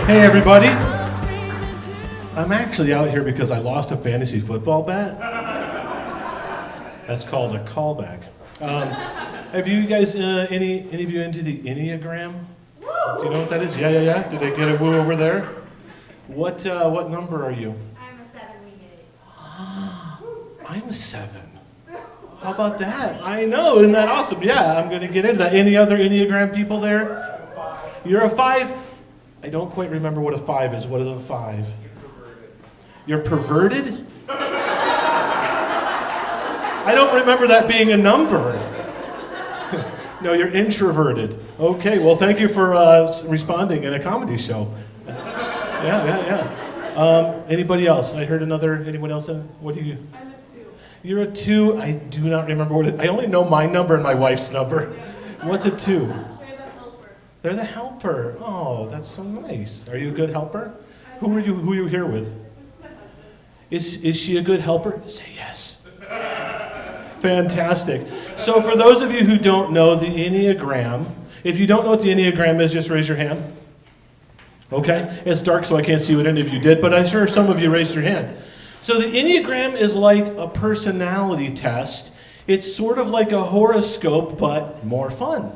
Hey everybody, I'm actually out here because I lost a fantasy football bet. That's called a callback. Have you guys, any of you into the Enneagram? Do you know what that is? Yeah. Did I get a woo over there? What number are you? I'm a 7, we get it. I'm a 7. How about that? I know, isn't that awesome? Yeah, I'm going to get into that. Any other Enneagram people there? You're a 5? I don't quite remember what a 5 is. What is a 5? You're perverted? I don't remember that being a number. No, you're introverted. Okay, well, thank you for responding in a comedy show. Yeah. Anybody else? I heard anyone else? What do you? I'm a 2. You're a 2. I do not remember what it. I only know my number and my wife's number. What's a 2? They're the helper. They're the helper. Oh, that's so nice. Are you a good helper? Who are you here with? This is my husband. Is she a good helper? Say yes. Fantastic. So for those of you who don't know the Enneagram, if you don't know what the Enneagram is, just raise your hand. Okay? It's dark, so I can't see what any of you did, but I'm sure some of you raised your hand. So the Enneagram is like a personality test. It's sort of like a horoscope, but more fun.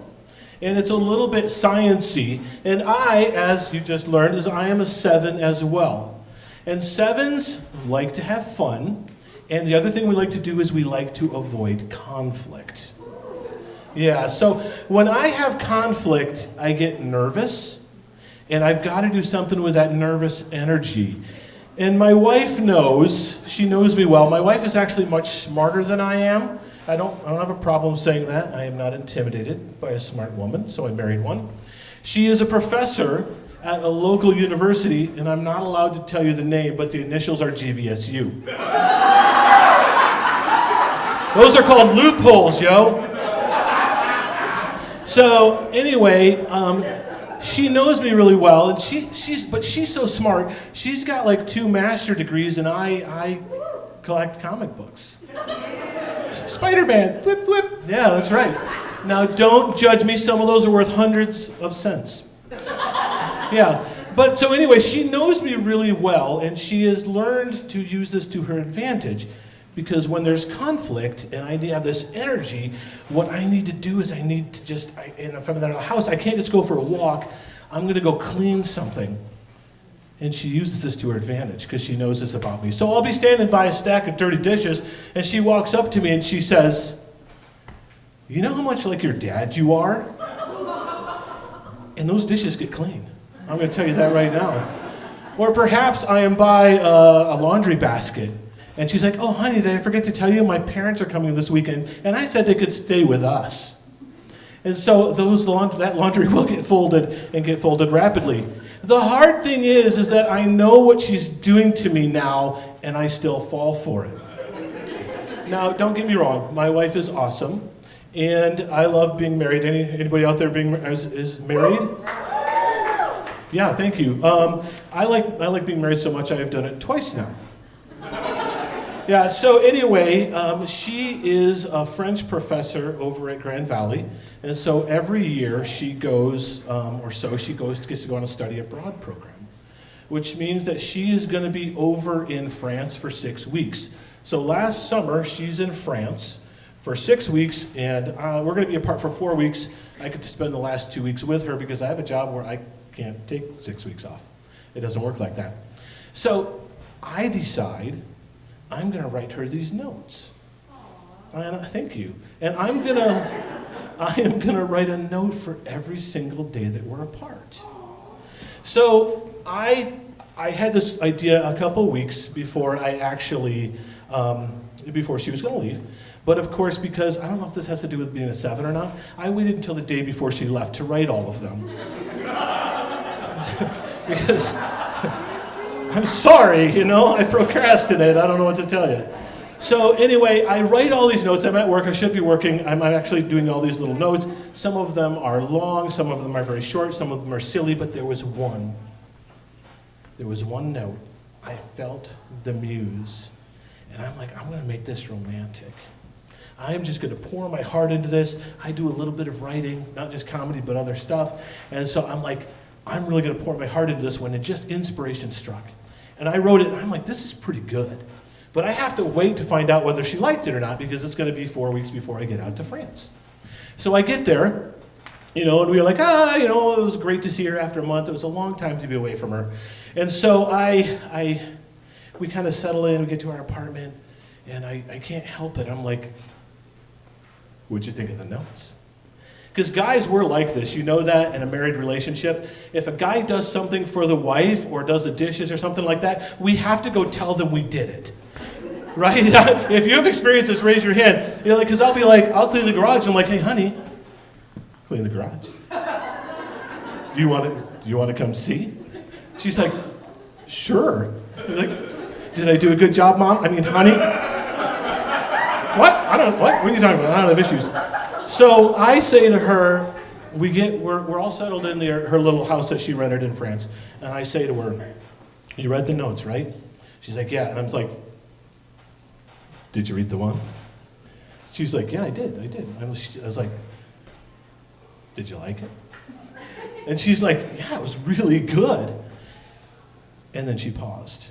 And it's a little bit science-y. And I, as you just learned, I am a 7 as well. And 7s like to have fun. And the other thing we like to do is we like to avoid conflict. Yeah, so when I have conflict, I get nervous. And I've got to do something with that nervous energy. And my wife knows, she knows me well. My wife is actually much smarter than I am. I don't have a problem saying that. I am not intimidated by a smart woman, so I married one. She is a professor at a local university, and I'm not allowed to tell you the name, but the initials are GVSU. Those are called loopholes, yo. So anyway, she knows me really well, and she's so smart. She's got like 2 master's degrees, and I collect comic books. Spider-Man, flip. Yeah, that's right. Now, don't judge me. Some of those are worth hundreds of cents. Yeah, but so anyway, she knows me really well, and she has learned to use this to her advantage. Because when there's conflict and I have this energy, what I need to do is I need to just, and if I'm in the house, I can't just go for a walk. I'm going to go clean something. And she uses this to her advantage because she knows this about me. So I'll be standing by a stack of dirty dishes, and she walks up to me and she says, "You know how much like your dad you are?" And those dishes get clean. I'm going to tell you that right now. Or perhaps I am by a laundry basket. And she's like, "Oh, honey, did I forget to tell you my parents are coming this weekend, and I said they could stay with us." And so that laundry will get folded and get folded rapidly. The hard thing is that I know what she's doing to me now, and I still fall for it. Now, don't get me wrong, my wife is awesome, and I love being married. Anybody out there is married? Yeah, thank you. I like being married so much I have done it twice now. Yeah, so anyway, she is a French professor over at Grand Valley, and so every year she goes, gets to go on a study abroad program, which means that she is going to be over in France for 6 weeks. So last summer, she's in France for 6 weeks, and we're going to be apart for 4 weeks. I get to spend the last 2 weeks with her because I have a job where I can't take 6 weeks off. It doesn't work like that. So I decide I'm going to write her these notes. Thank you. And I am going to write a note for every single day that we're apart. So I had this idea a couple weeks before I actually, before she was going to leave. But of course, because I don't know if this has to do with being a 7 or not, I waited until the day before she left to write all of them. Because I'm sorry, I procrastinate. I don't know what to tell you. So anyway, I write all these notes. I'm at work. I should be working. I'm actually doing all these little notes. Some of them are long. Some of them are very short. Some of them are silly. But there was one. There was one note. I felt the muse. And I'm like, I'm going to make this romantic. I'm just going to pour my heart into this. I do a little bit of writing, not just comedy, but other stuff. And so I'm like, I'm really going to pour my heart into this one, and just inspiration struck. And I wrote it, and I'm like, this is pretty good. But I have to wait to find out whether she liked it or not, because it's going to be 4 weeks before I get out to France. So I get there, and we were like, it was great to see her after a month. It was a long time to be away from her. And so we kind of settle in, we get to our apartment, and I can't help it. I'm like, what'd you think of the notes? Because guys, we're like this. You know that in a married relationship. If a guy does something for the wife or does the dishes or something like that, we have to go tell them we did it. Right? If you have experienced this, raise your hand. Because I'll be like, I'll clean the garage. I'm like, hey, honey, clean the garage. Do you want to come see? She's like, sure. I'm like, did I do a good job, Mom? I mean, honey? What? What are you talking about? I don't have issues. So I say to her, we're all settled in her little house that she rented in France. And I say to her, you read the notes, right? She's like, yeah. And I'm like, did you read the one? She's like, yeah, I did. I was like, did you like it? And she's like, yeah, it was really good. And then she paused.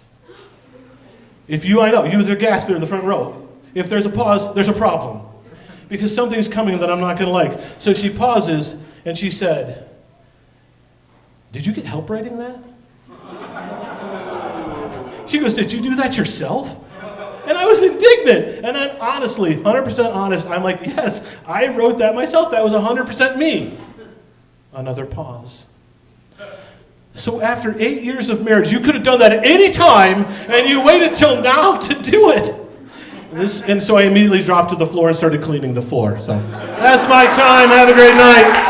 I know, you the gasper in the front row. If there's a pause, there's a problem. Because something's coming that I'm not going to like. So she pauses, and she said, did you get help writing that? She goes, did you do that yourself? And I was indignant. And then honestly, 100% honest, I'm like, yes, I wrote that myself. That was 100% me. Another pause. So after 8 years of marriage, you could have done that at any time, and you waited till now to do it. And so I immediately dropped to the floor and started cleaning the floor. So that's my time. Have a great night.